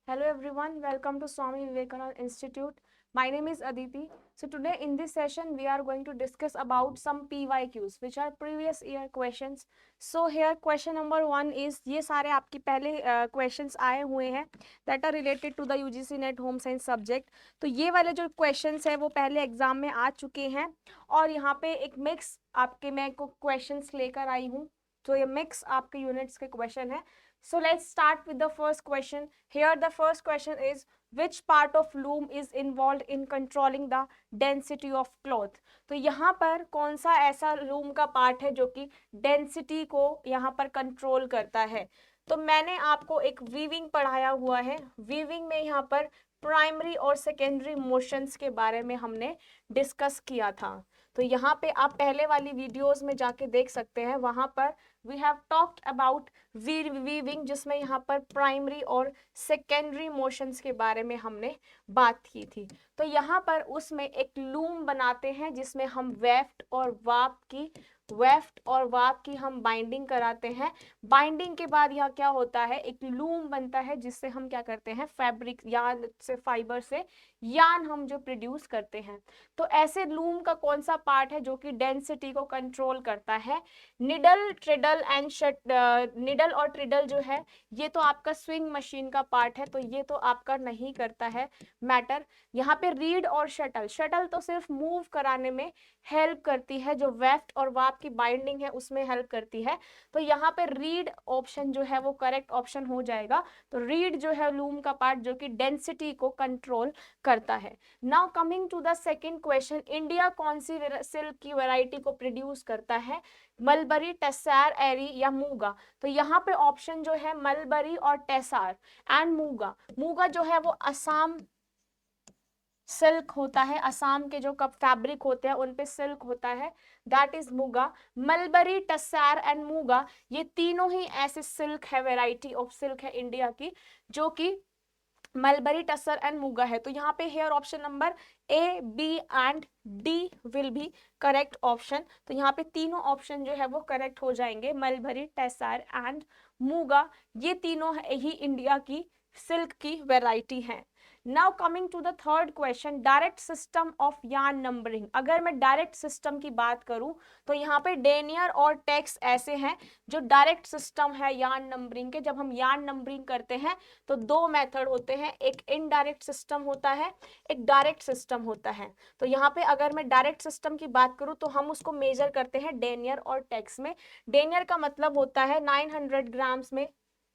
Hello everyone, welcome to Swami Vivekananda Institute. My name is Aditi. So today in this session we are going to discuss about some PYQs which are previous year questions. So here question number 1 is ये सारे आपके पहले questions आए हुए हैं that are related to the UGC NET Home Science subject. तो ये वाले जो questions हैं वो पहले एग्जाम में आ चुके हैं और यहाँ पे एक मिक्स आपके मैं को questions लेकर आई हूँ. तो ये मिक्स आपके यूनिट्स के क्वेश्चन है. So let's start with the first question. Here the first question is which part of loom is involved in controlling the density of cloth. तो यहाँ पर कौन सा ऐसा loom का पार्ट है जो कि डेंसिटी को यहाँ पर कंट्रोल करता है. तो मैंने आपको एक वीविंग पढ़ाया हुआ है. वीविंग में यहाँ पर प्राइमरी और सेकेंडरी मोशंस के बारे में हमने डिस्कस किया था. तो यहाँ पे आप पहले वाली वीडियोस में जाके देख सकते हैं. वहां पर we have talked about weaving जिसमें यहाँ पर प्राइमरी और सेकेंडरी मोशंस के बारे में हमने बात की थी. तो यहाँ पर उसमें एक लूम बनाते हैं जिसमें हम वेफ्ट और वाप की हम बाइंडिंग कराते हैं. बाइंडिंग के बाद यह क्या होता है, एक लूम बनता है जिससे हम क्या करते हैं, फैब्रिक यान से फाइबर से यान हम जो प्रोड्यूस करते हैं. तो ऐसे लूम का कौन सा पार्ट है जो कि डेंसिटी को कंट्रोल करता है. निडल और ट्रिडल जो है ये तो आपका स्विंग मशीन का पार्ट है, तो ये तो आपका नहीं करता है मैटर. यहाँ पे रीड और शटल तो सिर्फ मूव कराने में हेल्प करती है, जो वेफ्ट और वाप की बाइंडिंग है उसमें हेल्प करती है. तो यहाँ पे रीड ऑप्शन जो है वो करेक्ट ऑप्शन हो जाएगा. तो रीड जो है लूम का पार्ट जो कि डेंसिटी को कंट्रोल करता है. Now coming to the second question, India कौन सी सिल्क की वैरायटी को प्रोड्यूस करता है, मलबरी, टेसार, एरी या मूगा. तो यहाँ पे ऑप्शन जो है मलबरी और टेसार एंड मूगा जो है वो असम सिल्क होता है. असम के जो कप फैब्रिक होते हैं उन पे सिल्क होता है, that is muga. Mulberry, tasar and muga ये तीनों ही ऐसे सिल्क है, वैरायटी ऑफ सिल्क है इंडिया की जो कि मलबरी, टसर एंड मूगा है. तो यहाँ पे here option number A, B and D will be correct option. तो यहाँ पे तीनों ऑप्शन जो है वो करेक्ट हो जाएंगे. मलबरी, टसर एंड मूगा ये तीनों ही इंडिया की सिल्क की वैरायटी है. Now coming to the third question, direct system of yarn numbering. अगर मैं डायरेक्ट सिस्टम की बात करूं तो यहाँ पे डेनियर और टेक्स ऐसे हैं जो डायरेक्ट सिस्टम है यार्न नंबरिंग के. जब हम यार्न नंबरिंग करते हैं तो दो मेथड होते हैं, एक इनडायरेक्ट सिस्टम होता है, एक डायरेक्ट सिस्टम होता है. तो यहाँ पे अगर मैं डायरेक्ट सिस्टम की बात करूं तो हम उसको मेजर करते हैं डेनियर और टेक्स में. डेनियर का मतलब होता है 900 ग्राम्स में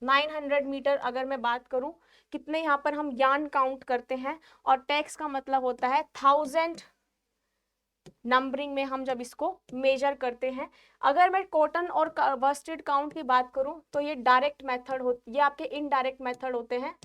900 मीटर. अगर मैं बात करूं कितने यहाँ पर हम यार्न काउंट करते हैं, और टेक्स का मतलब होता है 1000 नंबरिंग में हम जब इसको मेजर करते हैं. अगर मैं कॉटन और वर्स्टेड काउंट की बात करूं तो ये डायरेक्ट मेथड ये आपके इनडायरेक्ट मेथड होते हैं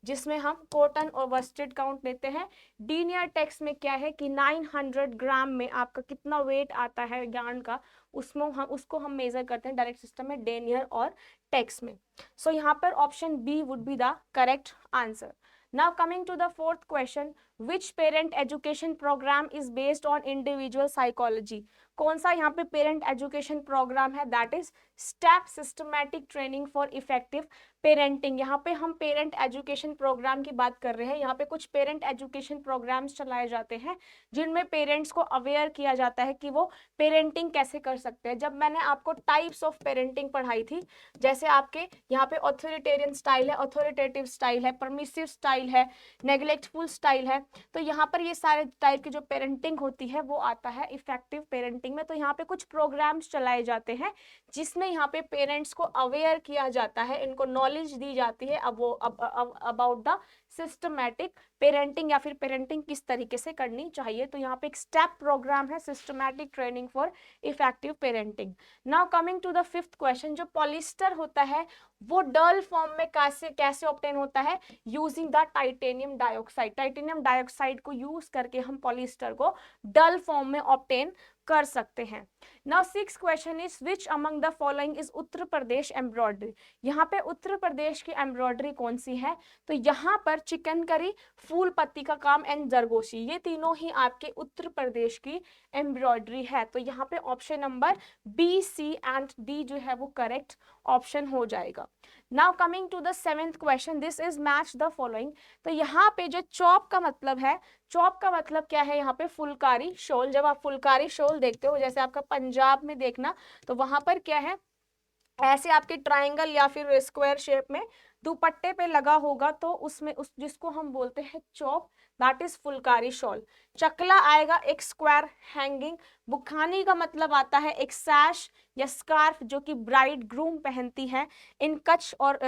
जिसमें हम कॉटन और वर्स्टेड काउंट लेते हैं. डीनियर टेक्स में क्या है कि 900 ग्राम में आपका कितना वेट आता है यार्न का, उसको हम मेजर करते हैं डायरेक्ट सिस्टम में, डेनियर और टेक्स में. सो यहाँ पर option B would be the correct answer. Now coming to the fourth question, which parent education program is based on individual psychology. कौन सा यहाँ पे पेरेंट एजुकेशन प्रोग्राम है, that is step systematic training for effective parenting. यहाँ पे हम parent education programme की बात कर रहे हैं. यहाँ पे कुछ पेरेंट एजुकेशन प्रोग्राम्स चलाए जाते हैं जिनमें पेरेंट्स को अवेयर किया जाता है कि वो पेरेंटिंग कैसे कर सकते हैं. जब मैंने आपको टाइप्स ऑफ पेरेंटिंग पढ़ाई थी, जैसे आपके यहाँ पे ऑथोरिटेरियन स्टाइल है, ऑथोरिटेटिव स्टाइल है, परमिसिव स्टाइल है, नेग्लेक्टफुल स्टाइल है, तो यहाँ पर ये सारे टाइप की जो पेरेंटिंग होती है वो आता है इफेक्टिव पेरेंटिंग में. तो यहाँ पे कुछ प्रोग्राम्स चलाए जाते हैं जिसमें यहाँ पे पेरेंट्स को अवेयर किया जाता है, इनको नॉलेज दी जाती है अबाउट द सिस्टमैटिक पेरेंटिंग या फिर पेरेंटिंग किस तरीके से करनी चाहिए. तो यहाँ पे एक स्टेप प्रोग्राम है, systematic training for effective parenting. Now coming to the fifth question, जो पॉलिस्टर होता है वो डल फॉर्म में कैसे ऑब्टेन होता है, using the titanium dioxide. Titanium dioxide को यूज करके हम पॉलिस्टर को डल फॉर्म में ऑब्टेन कर सकते हैं. Now six question is which among the following is Uttar Pradesh embroidery. यहाँ पे उत्तर प्रदेश की एम्ब्रॉयडरी कौन सी है, तो यहाँ पर चिकनकारी, फूल पत्ती का काम एंड जरदोशी ये तीनों ही आपके उत्तर प्रदेश की एम्ब्रॉयडरी है. तो यहाँ पे option number B, C and D जो है वो करेक्ट ऑप्शन हो जाएगा. Now coming to the 7th question, this is match the following. तो यहाँ पे जो चॉप का मतलब है, चॉप का मतलब क्या है, यहाँ पे फुलकारी शॉल। जब आप फुलकारी शॉल देखते हो, जैसे आपका पंजाब में देखना, तो वहां पर क्या है, ऐसे आपके ट्रायंगल या फिर स्क्वायर शेप में दुपट्टे पे लगा होगा, तो उसमें उस जिसको हम बोलते हैं chop, that is Phulkari shawl. चकला आएगा एक स्क्वायर हैंगिंग। बुखानी का मतलब आता है एक सैश या स्कार्फ जो कि ब्राइड ग्रूम पहनती है इन कच्छ और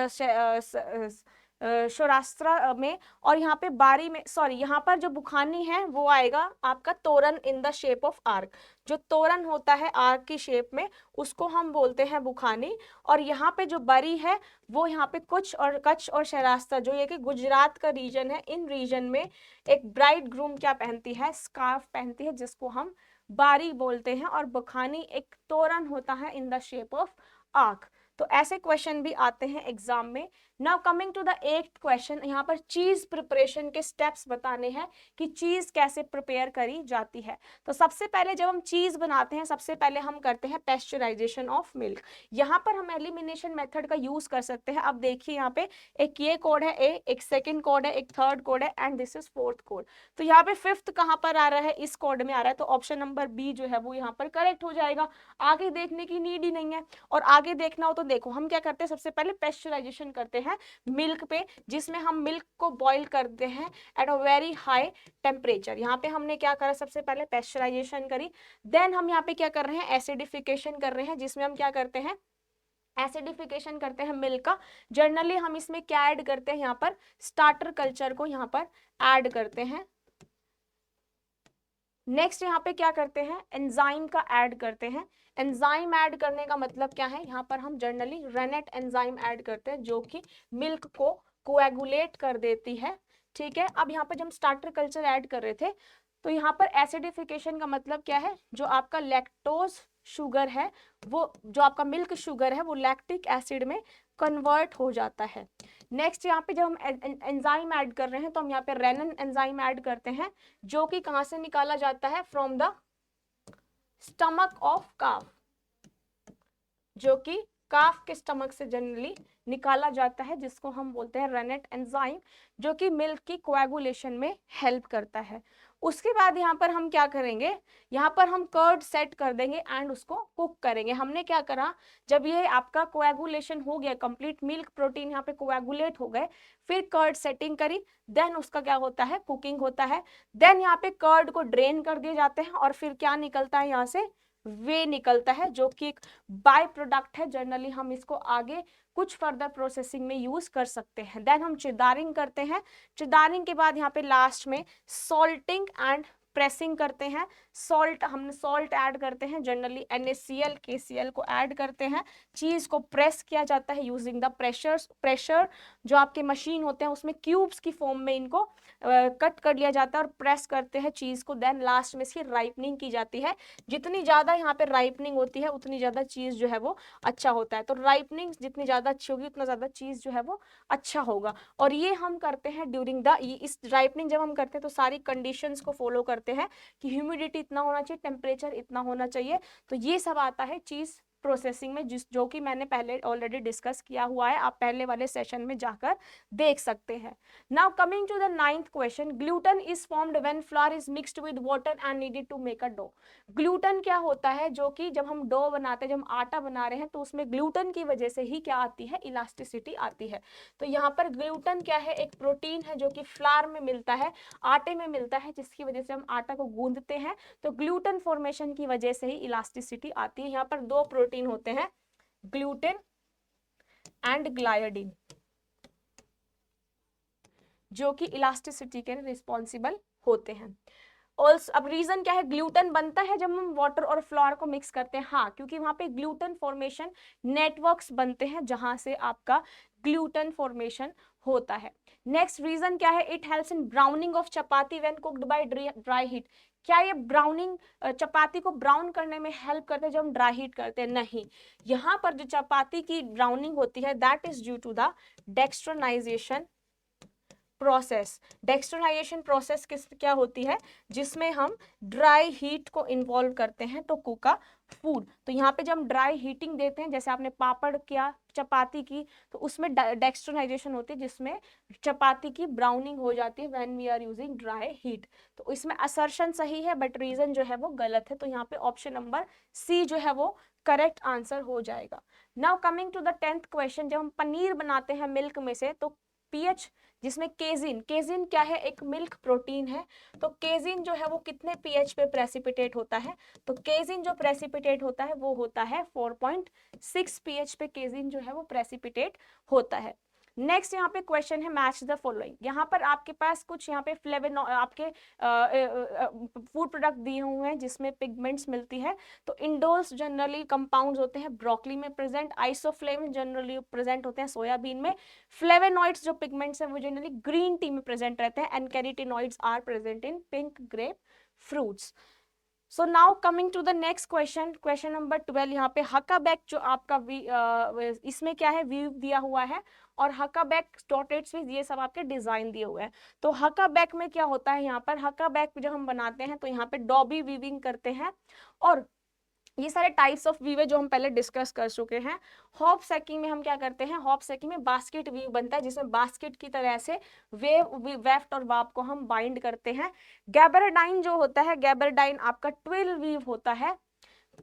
सौराष्ट्र में। और यहाँ पे बारी में, सॉरी, यहाँ पर जो बुखानी है वो आएगा आपका तोरण इन द शेप ऑफ आर्क। जो तोरण होता है आर्क की शेप में, उसको हम बोलते हैं बुखानी। और यहाँ पे जो बरी है वो यहाँ पे कच्छ और सौराष्ट्र, जो ये कि गुजरात का रीजन है, इन रीजन में एक ब्राइड ग्रूम क्या पहनती है, स्कार्फ पहनती है, जिसको हम बारी बोलते हैं। और बुखानी एक तोरण होता है in the shape of arch. तो ऐसे क्वेश्चन भी आते हैं एग्जाम में। Now coming to the 8th question, यहाँ पर चीज प्रिपरेशन के स्टेप्स बताने हैं कि चीज कैसे प्रिपेयर करी जाती है। तो सबसे पहले जब हम चीज बनाते हैं, सबसे पहले हम करते हैं पेस्चराइजेशन ऑफ मिल्क। यहाँ पर हम एलिमिनेशन मेथड का यूज कर सकते हैं। अब देखिए यहाँ पे एक ये कोड है ए, एक सेकेंड कोड है, एक थर्ड कोड है, and this is 4th code. तो यहाँ पे 5th कहाँ पर आ रहा है, इस कोड में आ रहा है, तो ऑप्शन नंबर बी जो है वो यहाँ पर करेक्ट हो जाएगा। आगे देखने की नीड ही नहीं है। और आगे देखना हो तो देखो, हम क्या करते हैं, सबसे पहले पेस्चराइजेशन करते हैं मिल्क पे, जिसमें हम मिल्क को बॉईल करते हैं at a very high temperature. यहाँ पे हमने क्या करा, सबसे पहले पेस्चराइजेशन करी। देन हम यहाँ पे क्या कर रहे हैं, एसिडिफिकेशन कर रहे हैं, जिसमें हम क्या करते हैं, एसिडिफिकेशन करते हैं मिल्क का। जनरली हम इसमें क्या ऐड करते हैं, यहाँ पर स्टार्टर कल्चर को यहाँ पर ऐड करते हैं। नेक्स्ट यहाँ पे क्या करते हैं, एंजाइम का ऐड करते हैं। एंजाइम ऐड करने का मतलब क्या है, यहाँ पर हम जनरली रेनेट एंजाइम ऐड करते हैं, जो कि मिल्क को कोएगुलेट कर देती है। ठीक है, अब यहाँ पर जब हम स्टार्टर कल्चर ऐड कर रहे थे, तो यहाँ पर एसिडिफिकेशन का मतलब क्या है, जो आपका लैक्टोज शुगर है, वो जो आपका मिल्क शुगर है वो लैक्टिक एसिड में कन्वर्ट हो जाता है। नेक्स्ट यहाँ पे जब हम एंजाइम ऐड कर रहे हैं, तो हम यहाँ पे रेनन एंजाइम ऐड करते हैं, जो कि कहाँ से निकाला जाता है, फ्रॉम द स्टमक ऑफ काफ, जो कि काफ के स्टमक से जनरली निकाला जाता है, जिसको हम बोलते हैं रेनेट एंजाइम, जो कि मिल्क की कोएगुलेशन में हेल्प करता है। उसके बाद यहाँ पर हम क्या करेंगे, यहाँ पर हम कर्ड सेट कर देंगे एंड उसको कुक करेंगे। हमने क्या करा, जब ये आपका कोएगुलेशन हो गया कंप्लीट, मिल्क प्रोटीन यहाँ पे कोएगुलेट हो गए, फिर कर्ड सेटिंग करी, देन उसका क्या होता है, कुकिंग होता है। देन यहाँ पे कर्ड को ड्रेन कर दिए जाते हैं, और फिर क्या निकलता है यहाँ से, वे निकलता है, जो कि एक बाय प्रोडक्ट है। जनरली हम इसको आगे कुछ फर्दर प्रोसेसिंग में यूज कर सकते हैं। देन हम चिदारिंग करते हैं। चिदारिंग के बाद यहाँ पे लास्ट में सॉल्टिंग एंड प्रेसिंग करते हैं। हमने सॉल्ट ऐड करते हैं, जनरली NaCl KCl को ऐड करते हैं। चीज को प्रेस किया जाता है यूजिंग द प्रेशर जो आपके मशीन होते हैं उसमें क्यूब्स की फॉर्म में इनको कट कर लिया जाता है और प्रेस करते हैं चीज को। देन लास्ट में इसकी राइपनिंग की जाती है। जितनी ज्यादा यहाँ पे राइपनिंग होती है उतनी ज्यादा चीज जो है वो अच्छा होता है। तो राइपनिंग जितनी ज्यादा अच्छी होगी उतना ज्यादा चीज जो है वो अच्छा होगा। और ये हम करते हैं ड्यूरिंग द, इस राइपनिंग जब हम करते हैं तो सारी कंडीशंस को फॉलो करते हैं कि ह्यूमिडिटी इतना होना चाहिए, टेम्परेचर इतना होना चाहिए। तो ये सब आता है चीज प्रोसेसिंग में, जो कि मैंने पहले ऑलरेडी डिस्कस किया हुआ है, आप पहले वाले सेशन में जाकर देख सकते हैं। Now coming to the 9th question, gluten is formed when flour is mixed with water and kneaded to make a dough. Gluten क्या होता है, जो कि जब हम डो बनाते हैं, जब हम आटा बना रहे हैं, तो उसमें ग्लूटेन की वजह से ही क्या आती है, इलास्टिसिटी आती है। तो यहाँ पर ग्लूटेन क्या है, एक प्रोटीन है जो कि फ्लावर में मिलता है, आटे में मिलता है, जिसकी वजह से हम आटा को गूंदते हैं। तो ग्लूटेन फॉर्मेशन की वजह से ही इलास्टिसिटी आती है। यहाँ पर दो प्रोटीन होते हैं, ग्लूटेन एंड ग्लाइडिन, जो कि इलास्टिसिटी के रिस्पॉन्सिबल होते हैं। ऑल्सो अब रीजन क्या है, ग्लूटेन बनता है जब हम वाटर और फ्लोर को मिक्स करते हैं, हाँ, क्योंकि वहां पे ग्लूटेन फॉर्मेशन नेटवर्क्स बनते हैं जहां से आपका ग्लूटेन फॉर्मेशन होता है। नेक्स्ट रीजन क्या है, it helps in browning of chapati when cooked by dry heat. क्या ये ब्राउनिंग चपाती को ब्राउन करने में हेल्प करते हैं जब हम ड्राई हीट करते हैं? नहीं, यहाँ पर जो चपाती की ब्राउनिंग होती है that is due to the dextronization process. Dextronization process क्या होती है, जिसमें हम ड्राई हीट को इन्वॉल्व करते हैं, तो कुका फूड। तो यहाँ पे जब हम ड्राई हीटिंग देते हैं, जैसे आपने पापड़ किया, चपाती की, तो उसमें डेक्सट्रोनाइजेशन होती है, जिसमें चपाती की ब्राउनिंग हो जाती है when we are using dry heat. तो इसमें असर्शन सही है बट रीजन जो है वो गलत है, तो यहाँ पे ऑप्शन नंबर सी जो है वो करेक्ट आंसर हो जाएगा। Now coming to the 10th question, जब हम पनीर बनाते हैं मिल्क में से, तो पीएच, जिसमें केजिन, केजिन क्या है, एक मिल्क प्रोटीन है, तो केजिन जो है वो कितने पीएच पे प्रेसिपिटेट होता है, तो केजिन जो प्रेसिपिटेट होता है वो होता है 4.6 पीएच पे केजिन जो है वो प्रेसिपिटेट होता है। नेक्स्ट यहाँ पे क्वेश्चन है मैच द फॉलोइंग। यहाँ पर आपके पास कुछ यहाँ पे फ्लेवोनॉइड आपके फूड प्रोडक्ट दिए हुए हैं जिसमें पिगमेंट्स मिलती है। तो इंडोल्स जनरली कंपाउंड्स होते हैं ब्रोकली में प्रेजेंट, आइसोफ्लेविन जनरली प्रेजेंट होते हैं सोयाबीन में, फ्लेवोनॉइड्स जो पिगमेंट्स हैं वो जनरली ग्रीन टी में प्रेजेंट रहते हैं, and carotenoids are present in pink grapefruits. So now coming to the next question, question number 12। यहाँ पे हकाबैक जो आपका इसमें क्या है, वीव दिया हुआ है, और हकाबैक डॉटेड स्विच, ये सब आपके डिजाइन दिए हुए हैं। तो हकाबैक में क्या होता है, यहाँ पर हकाबैक जब हम बनाते हैं तो यहाँ पे डॉबी वीविंग करते हैं, और ये सारे टाइप्स ऑफ वीव है जो हम पहले डिस्कस कर चुके हैं। हॉप सेकिंग में हम क्या करते हैं, हॉप सेकिंग में बास्केट वीव बनता है, जिसमें बास्केट की तरह से वेफ्ट और वाप को हम बाइंड करते हैं। गैबरडाइन जो होता है, गैबरडाइन आपका ट्विल वीव होता है,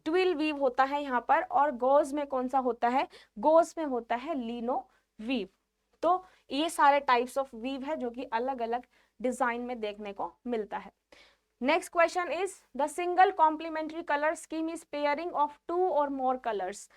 ट्विल वीव होता है यहाँ पर। और गोज में कौन सा होता है, गोज में होता है लिनो वीव। तो ये सारे टाइप्स ऑफ वीव है जो कि अलग अलग डिजाइन में देखने को मिलता है। Next question is the single complementary colour scheme is pairing of 2 और मोर कलर्स।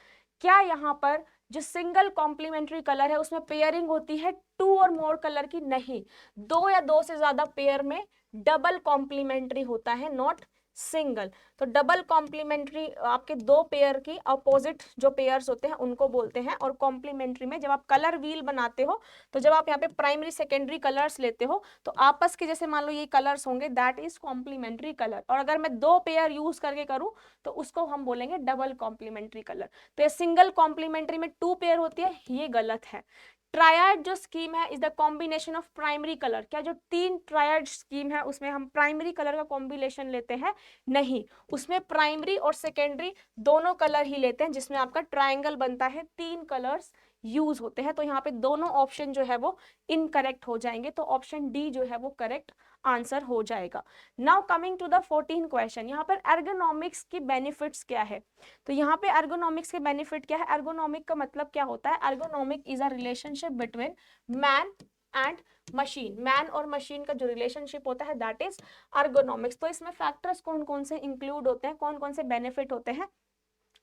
क्या यहाँ पर जो सिंगल कॉम्प्लीमेंट्री कलर है उसमें पेयरिंग होती है 2 और मोर कलर की? नहीं, 2 या 2 से ज्यादा पेयर में डबल कॉम्प्लीमेंट्री होता है, नॉट सिंगल। तो डबल कॉम्प्लीमेंट्री आपके 2 पेयर की अपोजिट जो पेयर्स होते हैं उनको बोलते हैं। और कॉम्प्लीमेंट्री में जब आप कलर व्हील बनाते हो, तो जब आप यहाँ पे प्राइमरी सेकेंडरी कलर्स लेते हो, तो आपस के जैसे मान लो ये कलर्स होंगे, दैट इज कॉम्प्लीमेंट्री कलर। और अगर मैं 2 पेयर यूज करके करूं तो उसको हम बोलेंगे डबल कॉम्प्लीमेंट्री कलर। तो ये सिंगल कॉम्प्लीमेंट्री में 2 पेयर होती है, ये गलत है। ट्रायड जो स्कीम है is the combination of primary colour. क्या जो 3 ट्रायड स्कीम है उसमें हम प्राइमरी कलर का कॉम्बिनेशन लेते हैं? नहीं, उसमें प्राइमरी और सेकेंडरी दोनों कलर ही लेते हैं, जिसमें आपका ट्रायंगल बनता है, 3 कलर्स यूज होते हैं। तो यहाँ पे दोनों ऑप्शन जो है वो इनकरेक्ट हो जाएंगे, तो ऑप्शन डी जो है वो करेक्ट आंसर हो जाएगा। Now coming to the 14 question, यहाँ पर एर्गोनॉमिक्स की बेनिफिट्स क्या है? तो यहाँ पे एर्गोनॉमिक्स के बेनिफिट क्या है? एर्गोनॉमिक का मतलब क्या होता है? Ergonomic is a relationship between man and machine. Man और मशीन का जो रिलेशनशिप होता है दैट इज एर्गोनॉमिक्स। तो इसमें फैक्टर्स कौन कौन से इंक्लूड होते हैं, कौन कौन से बेनिफिट होते हैं?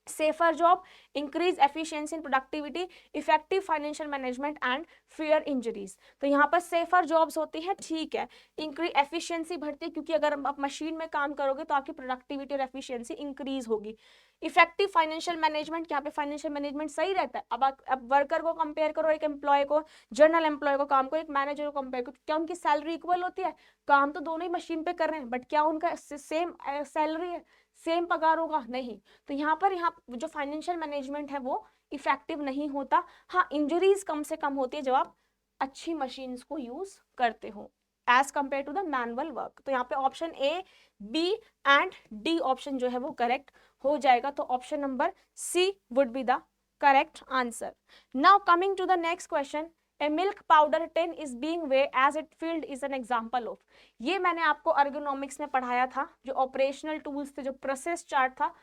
safer job, increase efficiency in productivity, effective financial management and fewer injuries। तो यहाँ पर सेफर जॉब्स होती है, ठीक है, इंक्रीज एफिशिएंसी बढ़ती है, क्योंकि अगर आप मशीन में काम करोगे तो आपकी प्रोडक्टिविटी और एफिशिएंसी इंक्रीज होगी। इफेक्टिव फाइनेंशियल मैनेजमेंट, यहाँ पे फाइनेंशियल मैनेजमेंट सही रहता है। अब वर्कर को कंपेयर करो, एक एम्प्लॉय को, जनरल एम्प्लॉय को काम को, एक मैनेजर को कंपेयर करो, क्या उनकी सैलरी इक्वल होती है? काम तो दोनों ही मशीन पे कर रहे हैं, बट क्या उनका सेम सैलरी है, सेम पगार होगा? नहीं। तो यहाँ पर जो फाइनेंशियल मैनेजमेंट है वो इफेक्टिव नहीं होता। हाँ, इंजरीज कम से कम होती है जब आप अच्छी मशीन्स को यूज करते हो as compare to the manual work. तो यहाँ पे option A, B and D option जो है वो करेक्ट हो जाएगा। तो option number C would be the correct answer. Now coming to the next question, A milk powder tin is being weighed as it filled is an example of। ये मैंने आपको ergonomics में पढ़ाया था, जो ऑपरेशनल टूल्स थे, जो process chart था,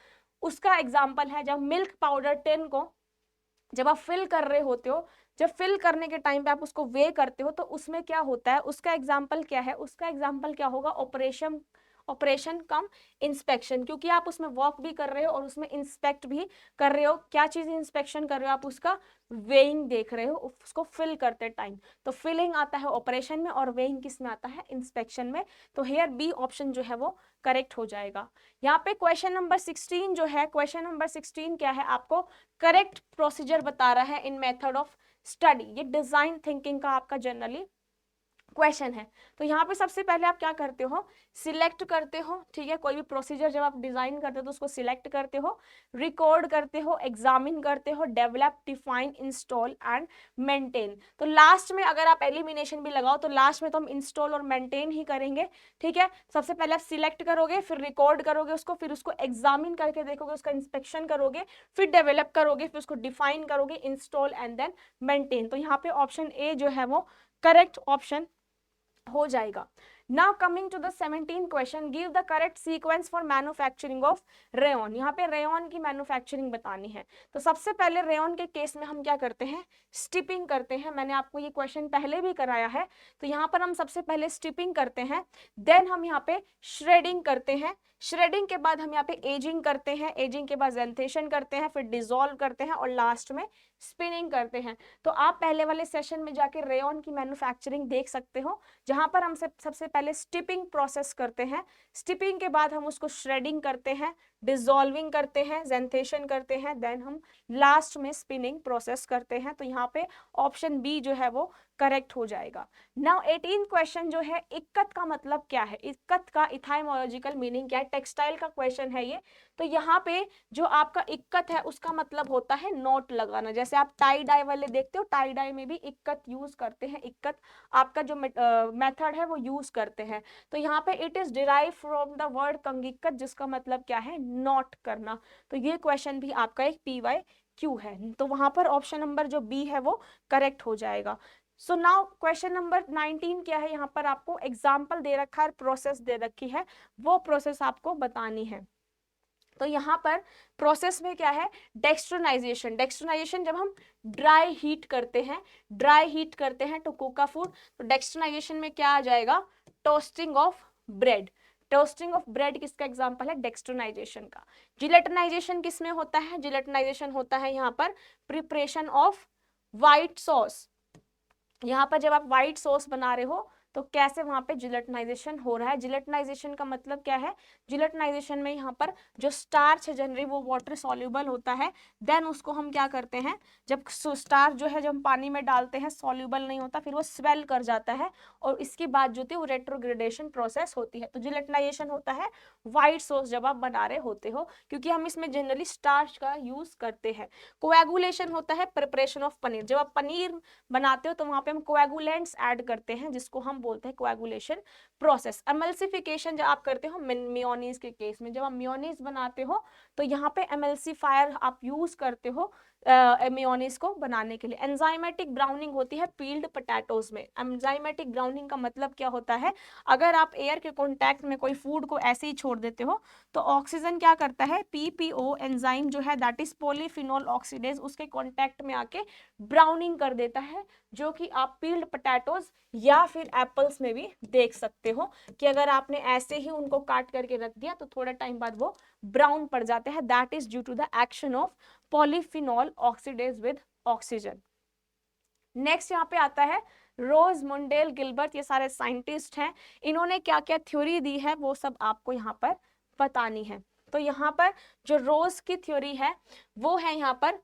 उसका एग्जाम्पल है। जब मिल्क पाउडर टिन को जब आप फिल कर रहे होते हो, जब फिल करने के टाइम पे आप उसको वे करते हो, तो उसमें क्या होता है, उसका एग्जाम्पल क्या है? उसका एग्जाम्पल क्या होगा? ऑपरेशन कम इंस्पेक्शन, क्योंकि आप उसमें वर्क भी कर रहे हो और उसमें इंस्पेक्ट भी कर रहे हो। क्या चीज इंस्पेक्शन कर रहे हो आप? उसका वेइंग देख रहे हो उसको फिल करते टाइम। तो फिलिंग आता है ऑपरेशन में और वेइंग किस में आता है? इंस्पेक्शन में। तो हेयर बी ऑप्शन जो है वो करेक्ट हो जाएगा। यहाँ पे क्वेश्चन नंबर 16 जो है, क्वेश्चन नंबर 16 क्या है? आपको करेक्ट प्रोसीजर बता रहा है इन मेथड ऑफ स्टडी। ये डिजाइन थिंकिंग का आपका जनरली क्वेश्चन है। तो यहाँ पे सबसे पहले आप क्या करते हो, सिलेक्ट करते हो, ठीक है, कोई भी प्रोसीजर जब आप डिजाइन करते हो तो उसको सिलेक्ट करते हो, रिकॉर्ड करते हो, एग्जामिन करते हो, develop, define, install and maintain. तो लास्ट में अगर आप एलिमिनेशन भी लगाओ तो लास्ट में तो हम इंस्टॉल और मेंटेन ही करेंगे, ठीक है। सबसे पहले आप सिलेक्ट करोगे, फिर रिकॉर्ड करोगे उसको, फिर उसको एग्जामिन करके देखोगे, उसका इंस्पेक्शन करोगे, फिर डेवलप करोगे, फिर उसको डिफाइन करोगे, इंस्टॉल एंड देन मेंटेन। तो यहाँ पे ऑप्शन ए जो है वो करेक्ट ऑप्शन हो जाएगा। Now coming to the 17 question, give the correct sequence for manufacturing of rayon। यहाँ पे रेयन की मैन्युफैक्चरिंग बतानी है। तो सबसे पहले रेयन के केस में हम क्या करते हैं, स्टिपिंग करते हैं। मैंने आपको ये क्वेश्चन पहले भी कराया है। तो यहाँ पर हम सबसे पहले स्टिपिंग करते हैं, देन हम यहाँ पे श्रेडिंग करते हैं, श्रेडिंग के बाद हम यहाँ पे एजिंग करते हैं, एजिंग के बाद जेंथेशन करते हैं, फिर डिसॉल्व करते हैं और लास्ट में स्पिनिंग करते हैं। तो आप पहले वाले सेशन में जाके रेयन की मैन्युफैक्चरिंग देख सकते हो, जहां पर हम सबसे पहले स्टिपिंग प्रोसेस करते हैं, स्टिपिंग के बाद हम उसको श्रेडिंग करते हैं, डिसॉल्विंग करते हैं, जेंथेशन करते हैं, देन हम लास्ट में स्पिनिंग प्रोसेस करते हैं। तो यहाँ पे ऑप्शन बी जो है वो करेक्ट हो जाएगा। नाउ 18 क्वेश्चन जो है, इक्कत का मतलब क्या है, इक्कत का इथाइमोलॉजिकल मीनिंग क्या है, टेक्सटाइल का क्वेश्चन है ये। तो यहाँ पे जो आपका इक्कत है उसका मतलब होता है नॉट लगाना। जैसे आप टाई डाई वाले देखते हो, टाई डाई में भी इक्कत यूज करते हैं, इक्कत आपका जो मेथड है वो यूज करते हैं। तो यहाँ पे it is derive from the word कंगिक्कत, जिसका मतलब क्या है, नॉट करना। तो ये क्वेश्चन भी आपका एक PYQ है। तो वहां पर ऑप्शन नंबर जो बी है वो करेक्ट हो जाएगा। सो नाउ क्वेश्चन नंबर 19 क्या है, यहाँ पर आपको एग्जाम्पल दे रखा है, प्रोसेस दे रखी है, वो प्रोसेस आपको बतानी है। तो यहाँ पर प्रोसेस में क्या है, डेक्सट्रोनाइजेशन। डेक्सट्रोनाइजेशन जब हम ड्राई हीट करते हैं, ड्राई हीट करते हैं टू कुक अ फूड, तो डेक्सट्रोनाइजेशन में क्या आ जाएगा, toasting of bread. Toasting of bread किसका एग्जांपल है, डेक्सट्रोनाइजेशन का। जिलेटिनाइजेशन किसमें होता है, जिलेटिनाइजेशन होता है यहाँ पर प्रिपरेशन ऑफ व्हाइट सॉस। यहाँ पर जब आप व्हाइट सॉस बना रहे हो तो कैसे वहां पे जिलेटिनाइजेशन हो रहा है। जिलेटिनाइजेशन का मतलब क्या है, जिलेटिनाइजेशन में यहाँ पर जो स्टार्च है जनरली वो वाटर सॉल्युबल होता है, देन उसको हम क्या करते हैं, जब स्टार्च जो है जब हम पानी में डालते हैं सॉल्युबल नहीं होता, फिर वो स्वेल कर जाता है और इसके बाद जो होती है वो रेट्रोग्रेडेशन प्रोसेस होती है। तो जिलेटिनाइजेशन होता है व्हाइट सॉस जब आप बना रहे होते हो, क्योंकि हम इसमें जनरली स्टार्च का यूज करते हैं। कोएगुलेशन होता है प्रिपरेशन ऑफ पनीर। जब आप पनीर बनाते हो तो वहां पे हम कोएगुलेंट्स ऐड करते हैं, जिसको हम बोलते हैं कोएगुलेशन प्रोसेस। एमल्सिफिकेशन जब आप करते हो मेयोनीज के केस में, जब आप मेयोनीज बनाते हो तो यहाँ पे एमल्सिफायर आप यूज करते हो मेयोनीज को बनाने के लिए। एंजाइमेटिक ब्राउनिंग होती है पील्ड पोटैटोज में। एंजाइमेटिक ब्राउनिंग का मतलब क्या होता है, अगर आप एयर के कांटेक्ट में कोई फूड को ऐसे ही छोड़ देते हो तो ऑक्सीजन क्या करता है, PPO एंजाइम जो है दैट इज पॉलीफिनोल ऑक्सीडेज, उसके कांटेक्ट में आके ब्राउनिंग कर देता है, जो कि आप पील्ड पोटैटोज या फिर एप्पल्स में भी देख सकते हो कि अगर आपने ऐसे ही उनको काट करके रख दिया तो थोड़ा टाइम बाद वो ब्राउन पड़ जाते हैं। That is due to the action of polyphenol oxidase with oxygen. Next यहाँ पे आता है रोज मुंडेल गिलबर्ट, ये सारे साइंटिस्ट हैं, इन्होंने क्या क्या थ्योरी दी है वो सब आपको यहाँ पर बतानी है। तो यहाँ पर जो रोज की थ्योरी है वो है यहाँ पर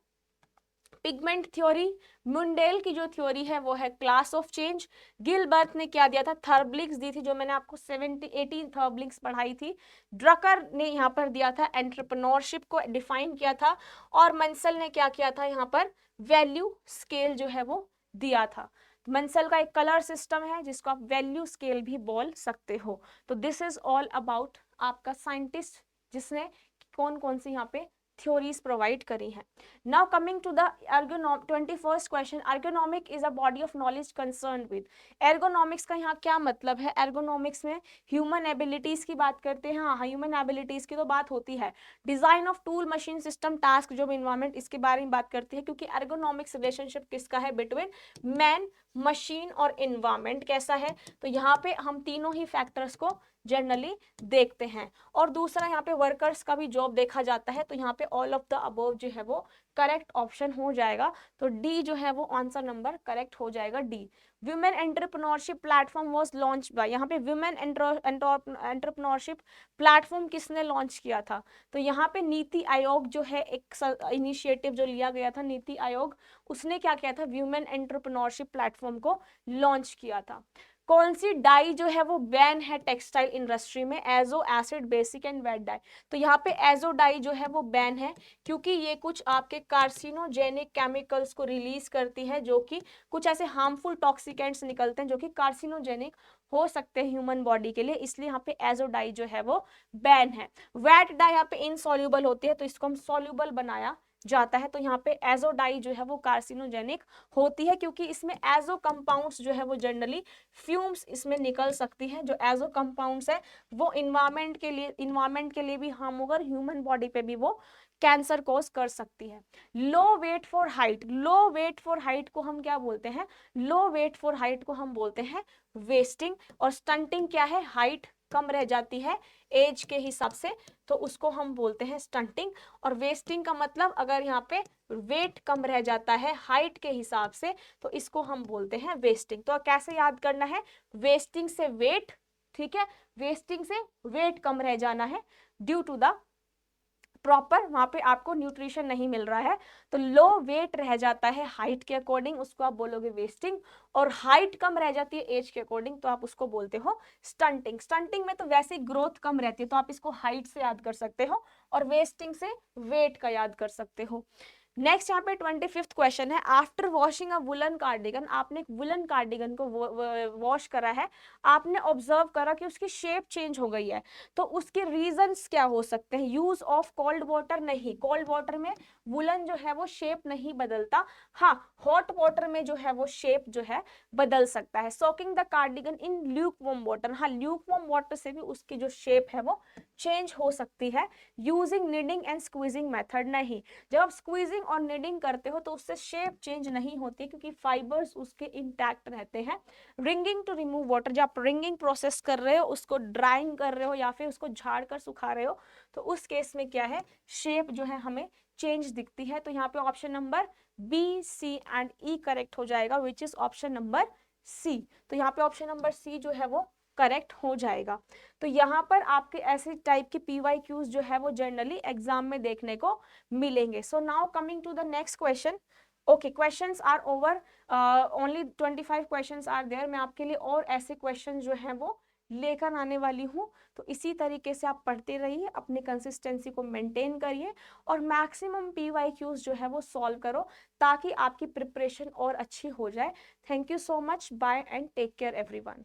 पिगमेंट थ्योरी। मुंडेल की जो थ्योरी है वो है क्लास ऑफ चेंज। गिलबर्ट ने क्या दिया था, थर्बलिंक्स दी थी, जो मैंने आपको 18 थर्बलिंक्स पढ़ाई थी। ड्रकर ने यहाँ पर दिया था एंटरप्रेन्योरशिप को डिफाइन किया था, और मंसल ने क्या किया था, यहाँ पर वैल्यू स्केल जो है वो दिया था। मंसल का एक कलर सिस्टम है जिसको आप वैल्यू स्केल भी बोल सकते हो। तो दिस इज ऑल अबाउट आपका साइंटिस्ट जिसने कौन कौन सी यहाँ पे थ्योरीज प्रोवाइड करी हैं। Now coming to the 21st question, ergonomic is a body of knowledge concern with. Ergonomics का यहाँ क्या मतलब है, एर्गोनॉमिक्स में ह्यूमन एबिलिटीज की बात करते हैं। हाँ, ह्यूमन एबिलिटीज की तो बात होती है। Design of tool machine system task job environment, इसके बारे में बात करती है, क्योंकि एर्गोनॉमिक्स रिलेशनशिप किसका है, बिटवीन मैन, मशीन और इन्वायरमेंट कैसा है। तो यहाँ पे हम तीनों ही फैक्टर्स को जनरली देखते हैं। और दूसरा यहाँ पे वर्कर्स का भी जॉब देखा जाता है। तो यहाँ पे ऑल ऑफ द अबव जो है वो करेक्ट ऑप्शन हो जाएगा। तो डी जो है वो आंसर नंबर करेक्ट हो जाएगा, D. Women entrepreneurship platform was launch by, यहाँ पे वुमेन एंटरप्रेन्योरशिप प्लेटफॉर्म किसने लॉन्च किया था, तो यहाँ पे नीति आयोग जो है एक इनिशिएटिव जो लिया गया था, नीति आयोग, उसने क्या किया था, वुमेन एंटरप्रेन्योरशिप प्लेटफॉर्म को लॉन्च किया था। कौन सी डाई जो है वो बैन है टेक्सटाइल इंडस्ट्री में, azo, acid, basic and vat dye. तो यहाँ पे एजो डाई जो है वो बैन है क्योंकि ये कुछ आपके कार्सिनोजेनिक केमिकल्स को रिलीज करती है, जो कि कुछ ऐसे हार्मफुल टॉक्सिकेंट्स निकलते हैं जो कि कार्सिनोजेनिक हो सकते हैं ह्यूमन बॉडी के लिए, इसलिए यहाँ पे एजो डाई जो है वो बैन है। वेट डाई यहाँ पे इनसॉल्युबल होती है तो इसको हम सॉल्युबल बनाया जाता है। तो यहाँ पे एजो डाई जो है वो कार्सिनोजेनिक होती है क्योंकि इसमें एजो कंपाउंड्स जो है वो जनरली फ्यूम्स इसमें निकल सकती हैं। जो एजो कंपाउंड्स है वो इन्वायरमेंट के लिए भी हार्म होगा, ह्यूमन बॉडी पे भी वो कैंसर कॉज कर सकती है। Low weight for height, low weight for height को हम क्या बोलते हैं, लो वेट फॉर हाइट को हम बोलते हैं वेस्टिंग। और स्टंटिंग क्या है, हाइट कम रह जाती है एज के हिसाब से, तो उसको हम बोलते हैं स्टंटिंग। और वेस्टिंग का मतलब अगर यहाँ पे वेट कम रह जाता है हाइट के हिसाब से तो इसको हम बोलते हैं वेस्टिंग। तो कैसे याद करना है, वेस्टिंग से वेट, ठीक है, वेस्टिंग से वेट कम रह जाना है ड्यू टू द प्रॉपर वहां पे आपको न्यूट्रिशन नहीं मिल रहा है। तो लो वेट रह जाता है हाइट के अकॉर्डिंग, उसको आप बोलोगे वेस्टिंग। और हाइट कम रह जाती है एज के अकॉर्डिंग तो आप उसको बोलते हो स्टंटिंग। स्टंटिंग में तो वैसे ही ग्रोथ कम रहती है तो आप इसको हाइट से याद कर सकते हो और वेस्टिंग से वेट का याद कर सकते हो। नेक्स्ट यहाँ पे 25th क्वेश्चन है, आफ्टर वॉशिंग अ वुलन कार्डिगन, आपने एक वुलन कार्डिगन को वॉश करा है, आपने ऑब्जर्व करा कि उसकी शेप चेंज हो गई है, तो उसके रीजंस क्या हो सकते हैं। यूज ऑफ कोल्ड वाटर, नहीं, कोल्ड वाटर में वुलन जो है वो शेप नहीं बदलता, हाँ हॉट वाटर में जो है वो शेप जो है बदल सकता है। Soaking the cardigan in Luke warm water, हाँ ल्यूक वार्म वाटर से भी उसकी जो शेप है वो चेंज हो सकती है। Using kneading and squeezing method, नहीं, जब आप स्क्वीजिंग और नीडिंग करते हो तो उससे शेप चेंज नहीं होती क्योंकि फाइबर्स उसके इंटैक्ट रहते हैं। रिंगिंग टू रिमूव वाटर, जब आप रिंगिंग प्रोसेस कर रहे हो, उसको ड्राइंग कर रहे हो या फिर उसको झाड़ कर सुखा रहे हो, तो उस केस में क्या है, शेप जो है हमें चेंज दिखती है। तो यहाँ पे option number B, C and E correct हो जाएगा, which is option number C. तो यहाँ पे ऑप्शन नंबर सी जो है वो करेक्ट हो जाएगा। तो यहाँ पर आपके ऐसे टाइप के PYQs जो है वो जनरली एग्जाम में देखने को मिलेंगे। So now coming to the next question. Okay, questions are over, only 25 questions are there. मैं आपके लिए और ऐसे क्वेश्चन जो हैं वो लेकर आने वाली हूँ, तो इसी तरीके से आप पढ़ते रहिए, अपनी कंसिस्टेंसी को मेंटेन करिए और मैक्सिमम PYQs जो है वो सॉल्व करो ताकि आपकी प्रिपरेशन और अच्छी हो जाए। Thank you so much, bye and take care everyone.